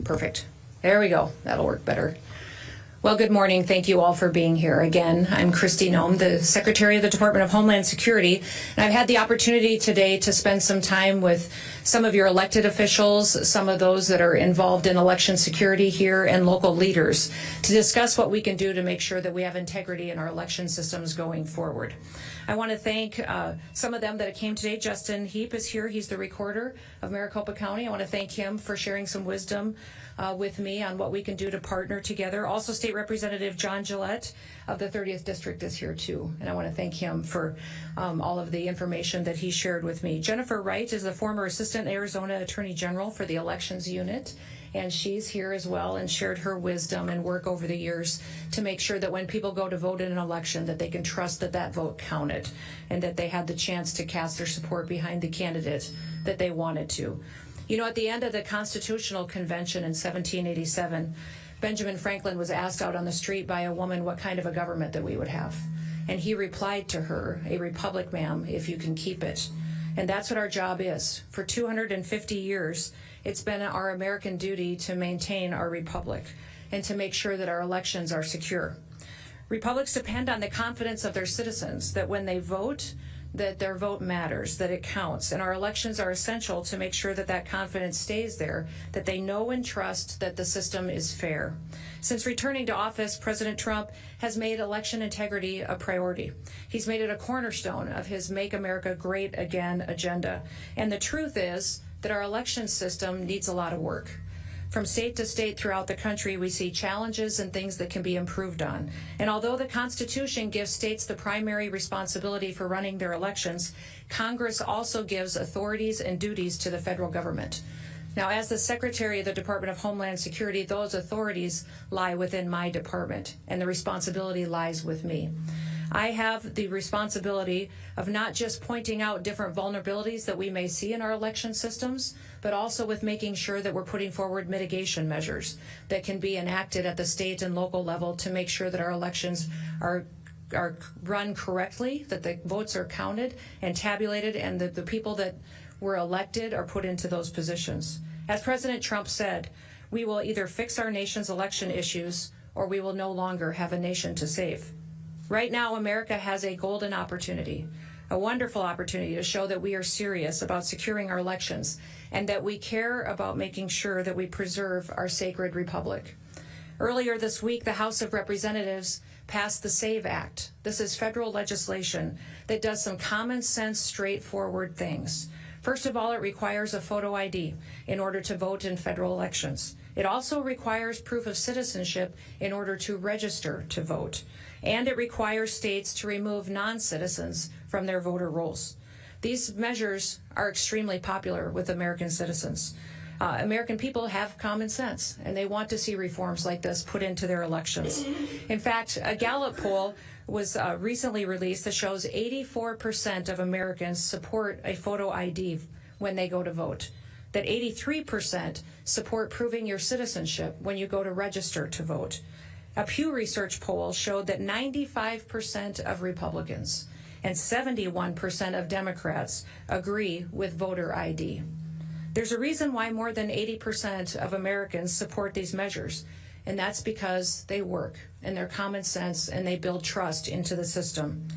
Perfect. There we go. That'll work better. Well, good morning. Thank you all for being here again. I'm Kristi Noem, the Secretary of the Department of Homeland Security, and I've had the opportunity today to spend some time with some of your elected officials, some of those that are involved in election security here, and local leaders to discuss what we can do to make sure that we have integrity in our election systems going forward. I want to thank some of them that came today. Justin Heap is here. He's the recorder of Maricopa County. I want to thank him for sharing some wisdom with me on what we can do to partner together. Also, State Representative John Gillette of the 30th District is here too, and I want to thank him for all of the information that he shared with me. Jennifer Wright is the former Assistant Arizona Attorney General for the Elections Unit, and she's here as well and shared her wisdom and work over the years to make sure that when people go to vote in an election that they can trust that that vote counted and that they had the chance to cast their support behind the candidate that they wanted to. You know, at the end of the Constitutional Convention in 1787, Benjamin Franklin was asked out on the street by a woman what kind of a government that we would have. And he replied to her, "A republic, ma'am, if you can keep it." And that's what our job is. For 250 years, it's been our American duty to maintain our republic and to make sure that our elections are secure. Republics depend on the confidence of their citizens, that when they vote, that their vote matters, that it counts. And our elections are essential to make sure that that confidence stays there, that they know and trust that the system is fair. Since returning to office, President Trump has made election integrity a priority. He's made it a cornerstone of his Make America Great Again agenda. And the truth is that our election system needs a lot of work. From state to state throughout the country, we see challenges and things that can be improved on. And although the Constitution gives states the primary responsibility for running their elections, Congress also gives authorities and duties to the federal government. Now, as the Secretary of the Department of Homeland Security, those authorities lie within my department, and the responsibility lies with me. I have the responsibility of not just pointing out different vulnerabilities that we may see in our election systems, but also with making sure that we're putting forward mitigation measures that can be enacted at the state and local level to make sure that our elections are run correctly, that the votes are counted and tabulated, and that the people that were elected are put into those positions. As President Trump said, we will either fix our nation's election issues or we will no longer have a nation to save. Right now, America has a golden opportunity, a wonderful opportunity to show that we are serious about securing our elections and that we care about making sure that we preserve our sacred republic. Earlier this week, the House of Representatives passed the SAVE Act. This is federal legislation that does some common sense, straightforward things. First of all, it requires a photo ID in order to vote in federal elections. It also requires proof of citizenship in order to register to vote. And it requires states to remove non-citizens from their voter rolls. These measures are extremely popular with American citizens. American people have common sense, and they want to see reforms like this put into their elections. In fact, a Gallup poll was recently released that shows 84% of Americans support a photo ID when they go to vote, that 83% support proving your citizenship when you go to register to vote. A Pew Research poll showed that 95% of Republicans and 71% of Democrats agree with voter ID. There's a reason why more than 80% of Americans support these measures, and that's because they work and they're common sense and they build trust into the system.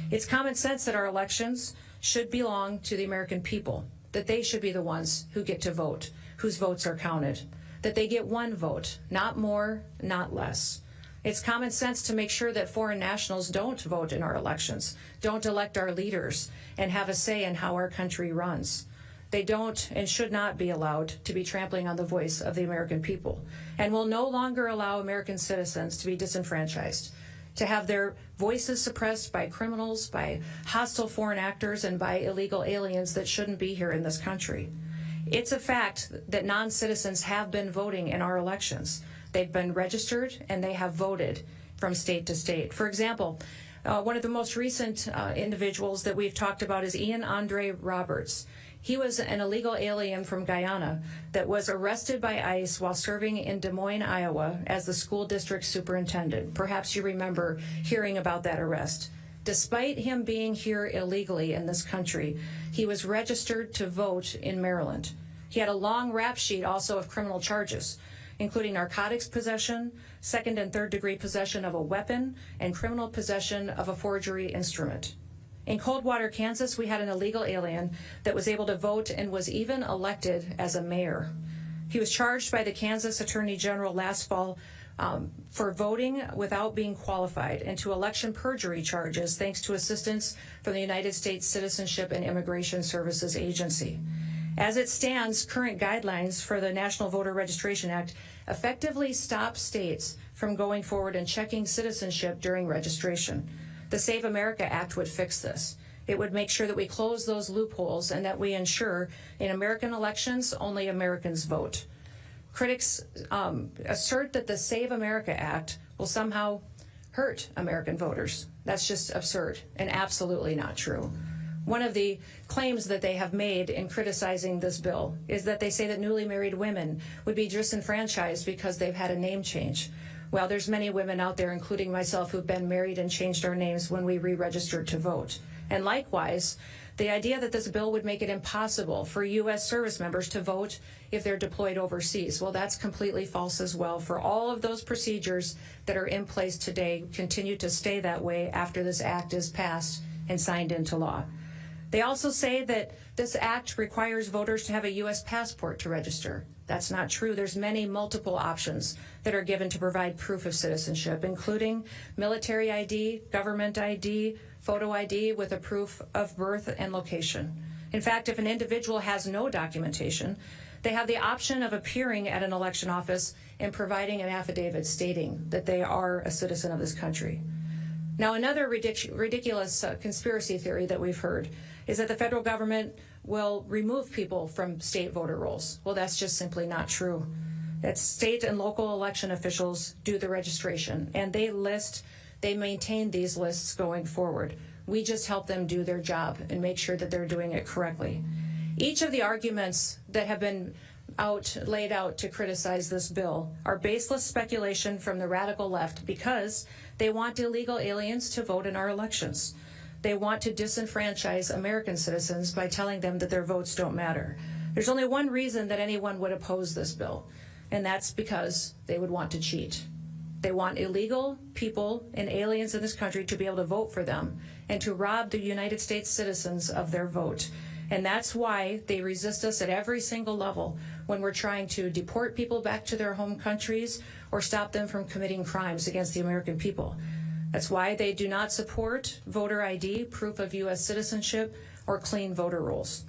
It's common sense that our elections should belong to the American people, that they should be the ones who get to vote, whose votes are counted, that they get one vote, not more, not less. It's common sense to make sure that foreign nationals don't vote in our elections, don't elect our leaders, and have a say in how our country runs. They don't and should not be allowed to be trampling on the voice of the American people, and will no longer allow American citizens to be disenfranchised, to have their voices suppressed by criminals, by hostile foreign actors, and by illegal aliens that shouldn't be here in this country. It's a fact that non-citizens have been voting in our elections. They've been registered and they have voted from state to state. For example, one of the most recent individuals that we've talked about is Ian Andre Roberts. He was an illegal alien from Guyana that was arrested by ICE while serving in Des Moines, Iowa as the school district superintendent. Perhaps you remember hearing about that arrest. Despite him being here illegally in this country, he was registered to vote in Maryland. He had a long rap sheet also of criminal charges. including narcotics possession, second and third degree possession of a weapon, and criminal possession of a forgery instrument. In Coldwater, Kansas, we had an illegal alien that was able to vote and was even elected as a mayor. He was charged by the Kansas Attorney General last fall for voting without being qualified and to election perjury charges, thanks to assistance from the United States Citizenship and Immigration Services Agency. As it stands, current guidelines for the National Voter Registration Act effectively stop states from going forward and checking citizenship during registration. The Save America Act would fix this. It would make sure that we close those loopholes and that we ensure in American elections only Americans vote. Critics assert that the Save America Act will somehow hurt American voters. That's just absurd and absolutely not true. One of the claims that they have made in criticizing this bill is that they say that newly married women would be disenfranchised because they've had a name change. Well, there's many women out there, including myself, who've been married and changed our names when we re-registered to vote. And likewise, the idea that this bill would make it impossible for U.S. service members to vote if they're deployed overseas, well, that's completely false as well. For all of those procedures that are in place today continue to stay that way after this act is passed and signed into law. They also say that this act requires voters to have a U.S. passport to register. That's not true. There's multiple options that are given to provide proof of citizenship, including military ID, government ID, photo ID with a proof of birth and location. In fact, if an individual has no documentation, they have the option of appearing at an election office and providing an affidavit stating that they are a citizen of this country. Now, another ridiculous conspiracy theory that we've heard is that the federal government will remove people from state voter rolls. Well, that's just simply not true. That state and local election officials do the registration, and they maintain these lists going forward. We just help them do their job and make sure that they're doing it correctly. Each of the arguments that have been laid out to criticize this bill are baseless speculation from the radical left because they want illegal aliens to vote in our elections. They want to disenfranchise American citizens by telling them that their votes don't matter. There's only one reason that anyone would oppose this bill, and that's because they would want to cheat. They want illegal people and aliens in this country to be able to vote for them and to rob the United States citizens of their vote. And that's why they resist us at every single level when we're trying to deport people back to their home countries or stop them from committing crimes against the American people. That's why they do not support voter ID, proof of U.S. citizenship, or clean voter rolls.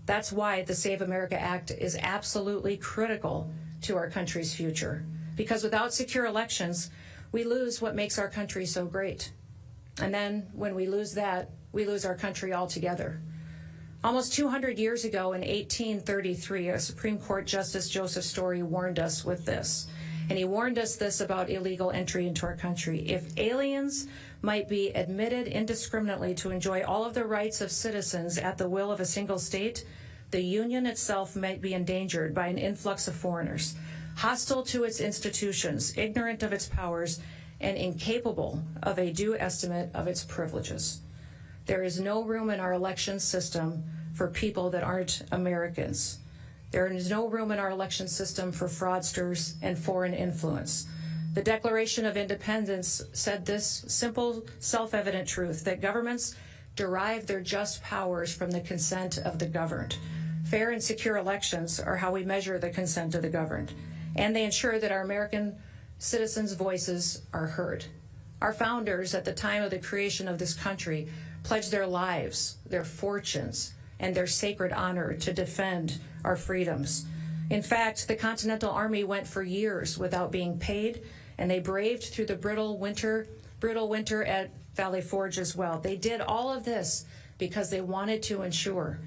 That's why the Save America Act is absolutely critical to our country's future. Because without secure elections, we lose what makes our country so great. And then when we lose that, we lose our country altogether. Almost 200 years ago in 1833, a Supreme Court Justice Joseph Story warned us with this. And he warned us this about illegal entry into our country. If aliens might be admitted indiscriminately to enjoy all of the rights of citizens at the will of a single state, the Union itself might be endangered by an influx of foreigners, hostile to its institutions, ignorant of its powers, and incapable of a due estimate of its privileges. There is no room in our election system for people that aren't Americans. There is no room in our election system for fraudsters and foreign influence. The Declaration of Independence said this simple, self-evident truth, that governments derive their just powers from the consent of the governed. Fair and secure elections are how we measure the consent of the governed, and they ensure that our American citizens' voices are heard. Our founders, at the time of the creation of this country, pledged their lives, their fortunes, and their sacred honor to defend our freedoms. In fact, the Continental Army went for years without being paid, and they braved through the brutal winter at Valley Forge as well. They did all of this because they wanted to ensure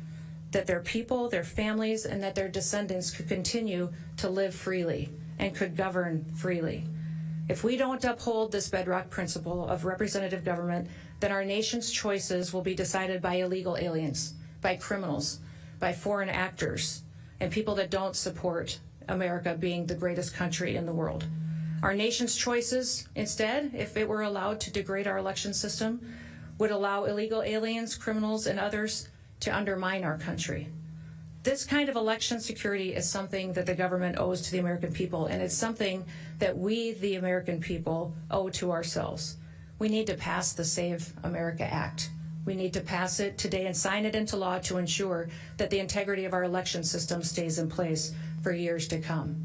that their people, their families, and that their descendants could continue to live freely and could govern freely. If we don't uphold this bedrock principle of representative government, then our nation's choices will be decided by illegal aliens, by criminals, by foreign actors, and people that don't support America being the greatest country in the world. Our nation's choices, instead, if it were allowed to degrade our election system, would allow illegal aliens, criminals, and others to undermine our country. This kind of election security is something that the government owes to the American people, and it's something that we, the American people, owe to ourselves. We need to pass the Save America Act. We need to pass it today and sign it into law to ensure that the integrity of our election system stays in place for years to come.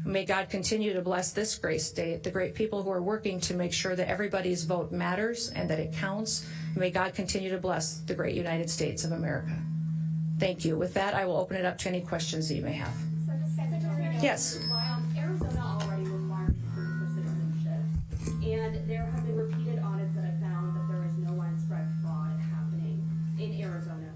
May God continue to bless this great state, the great people who are working to make sure that everybody's vote matters and that it counts. May God continue to bless the great United States of America. Thank you. With that, I will open it up to any questions that you may have. Yes. Arizona already requires proof for citizenship, and there have been repeated audits that have found that there is no widespread fraud happening in Arizona.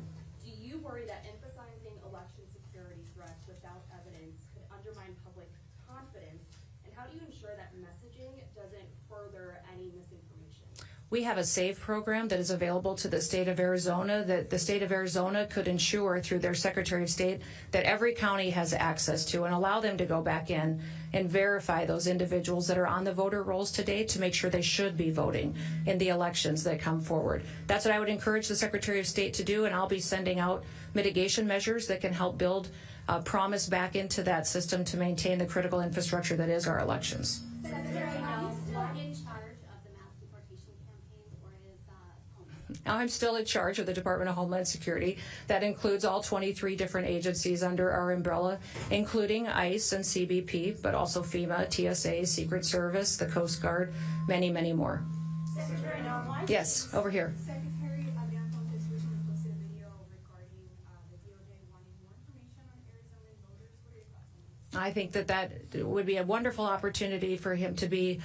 Do you worry that emphasizing election security threats without evidence could undermine public confidence, and how do you ensure that messaging doesn't further any misinformation? We have a SAVE program that is available to the state of Arizona that the state of Arizona could ensure through their Secretary of State that every county has access to, and allow them to go back in and verify those individuals that are on the voter rolls today to make sure they should be voting in the elections that come forward. That's what I would encourage the Secretary of State to do, and I'll be sending out mitigation measures that can help build promise back into that system to maintain the critical infrastructure that is our elections. I'm still in charge of the Department of Homeland Security. That includes all 23 different agencies under our umbrella, including ICE and CBP, but also FEMA, TSA, Secret Service, the Coast Guard, many, many more. Secretary Noem. Yes, over here. Secretary Avianto just recently posted a video regarding the DOJ wanting more information on Arizona voters. What are your thoughts on this? I think that would be a wonderful opportunity for him to be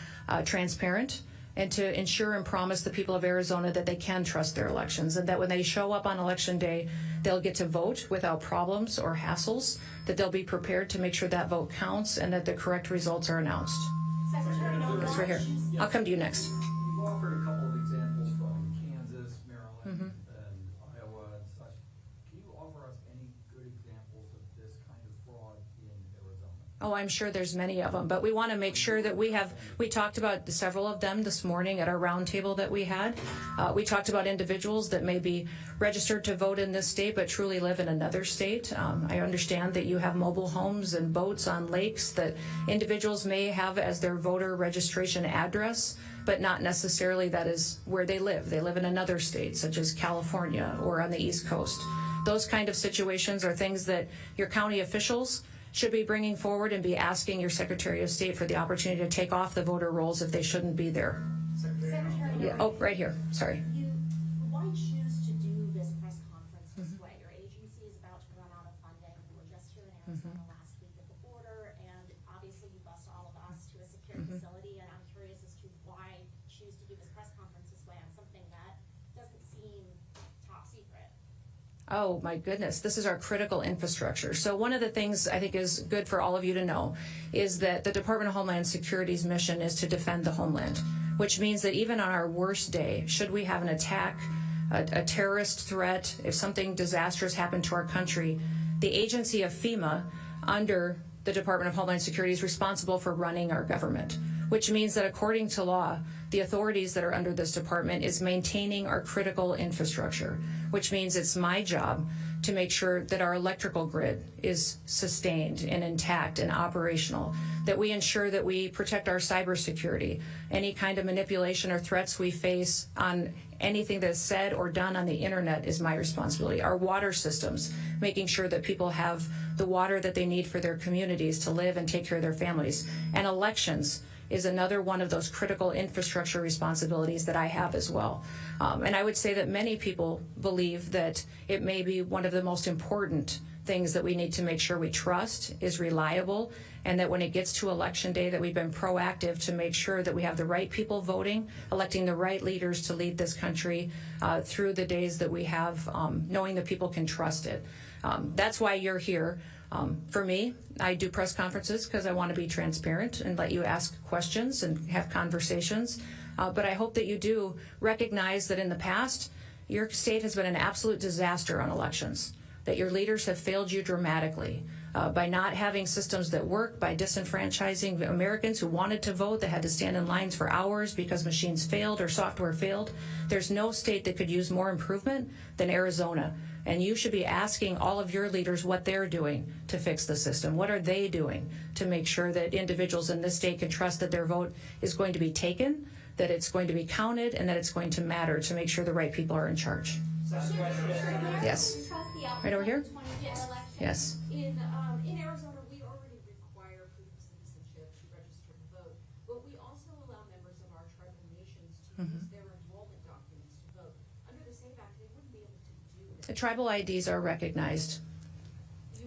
transparent and to ensure and promise the people of Arizona that they can trust their elections, and that when they show up on election day, they'll get to vote without problems or hassles, that they'll be prepared to make sure that vote counts and that the correct results are announced. Secretary Noem. It's right here. I'll come to you next. You've offered a couple of examples from Kansas, Maryland, and Iowa and such. Can you offer us any good examples of this kind of fraud in Arizona? Oh, I'm sure there's many of them, but we want to make sure that we talked about several of them this morning at our roundtable that we had. We talked about individuals that may be registered to vote in this state but truly live in another state. I understand that you have mobile homes and boats on lakes that individuals may have as their voter registration address, but not necessarily that is where they live. They live in another state, such as California or on the East Coast. Those kind of situations are things that your county officials should be bringing forward and be asking your Secretary of State for the opportunity to take off the voter rolls if they shouldn't be there. Secretary Yeah. Oh, right here. Sorry. Why choose to do this press conference this way? Your agency is about to run out of funding. We were just here in Arizona last week at the border, and obviously you bused all of us to a secure facility, and I'm curious as to why choose to do this press conference this way on something that doesn't seem top secret. Oh, my goodness. This is our critical infrastructure. So one of the things I think is good for all of you to know is that the Department of Homeland Security's mission is to defend the homeland, which means that even on our worst day, should we have an attack, a terrorist threat, if something disastrous happened to our country, the agency of FEMA under the Department of Homeland Security is responsible for running our government, which means that according to law, the authorities that are under this department is maintaining our critical infrastructure, which means it's my job to make sure that our electrical grid is sustained and intact and operational, that we ensure that we protect our cybersecurity. Any kind of manipulation or threats we face on anything that's said or done on the internet is my responsibility. Our water systems, making sure that people have the water that they need for their communities to live and take care of their families. And elections is another one of those critical infrastructure responsibilities that I have as well. And I would say that many people believe that it may be one of the most important things that we need to make sure we trust is reliable, and that when it gets to election day that we've been proactive to make sure that we have the right people voting, electing the right leaders to lead this country through the days that we have, knowing that people can trust it. That's why you're here. For me, I do press conferences because I want to be transparent and let you ask questions and have conversations. But I hope that you do recognize that in the past, your state has been an absolute disaster on elections, that your leaders have failed you dramatically by not having systems that work, by disenfranchising Americans who wanted to vote, that had to stand in lines for hours because machines failed or software failed. There's no state that could use more improvement than Arizona. And you should be asking all of your leaders what they're doing to fix the system. What are they doing to make sure that individuals in this state can trust that their vote is going to be taken, that it's going to be counted, and that it's going to matter to make sure the right people are in charge? Yes. Right over here? Yes. In Arizona, we already require proof of citizenship to register to vote, but we also allow members of our tribal nations to use their enrollment documents to vote. Under the SAVE Act, they wouldn't be able to do that. Tribal IDs are recognized.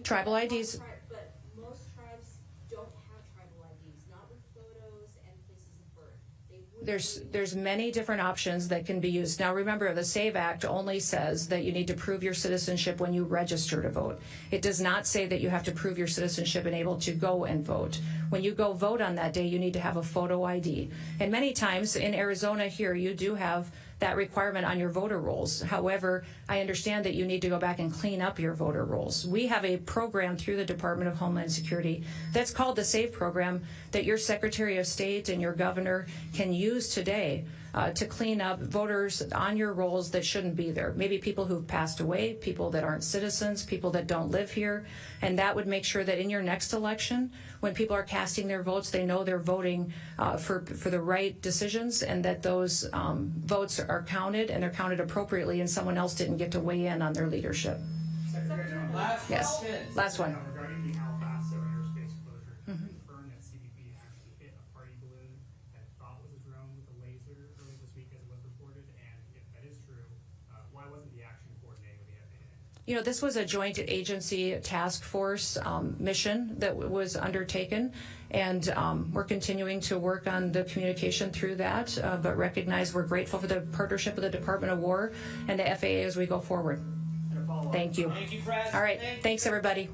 Tribal IDs. But most tribes don't have tribal IDs, not with photos and places of birth. They wouldn't There's many different options that can be used. Now remember, the SAVE Act only says that you need to prove your citizenship when you register to vote. It does not say that you have to prove your citizenship and able to go and vote. When you go vote on that day, you need to have a photo ID. And many times in Arizona here, you do have that requirement on your voter rolls. However, I understand that you need to go back and clean up your voter rolls. We have a program through the Department of Homeland Security that's called the SAVE program that your Secretary of State and your governor can use today to clean up voters on your rolls that shouldn't be there. Maybe people who've passed away, people that aren't citizens, people that don't live here. And that would make sure that in your next election, when people are casting their votes, they know they're voting for the right decisions, and that those votes are counted, and they're counted appropriately, and someone else didn't get to weigh in on their leadership. Secretary Noem. Yes. Last one. Regarding the El Paso airspace closure, can you confirm that CBP actually hit a party balloon that it thought was a drone with a laser early this week as it was reported? And if that is true, why wasn't the action coordinated with the FAA? You know, this was a joint agency task force mission that was undertaken, and we're continuing to work on the communication through that, but recognize we're grateful for the partnership with the Department of War and the FAA as we go forward. Thank you. Thank you, Fred. All right. Thanks, everybody.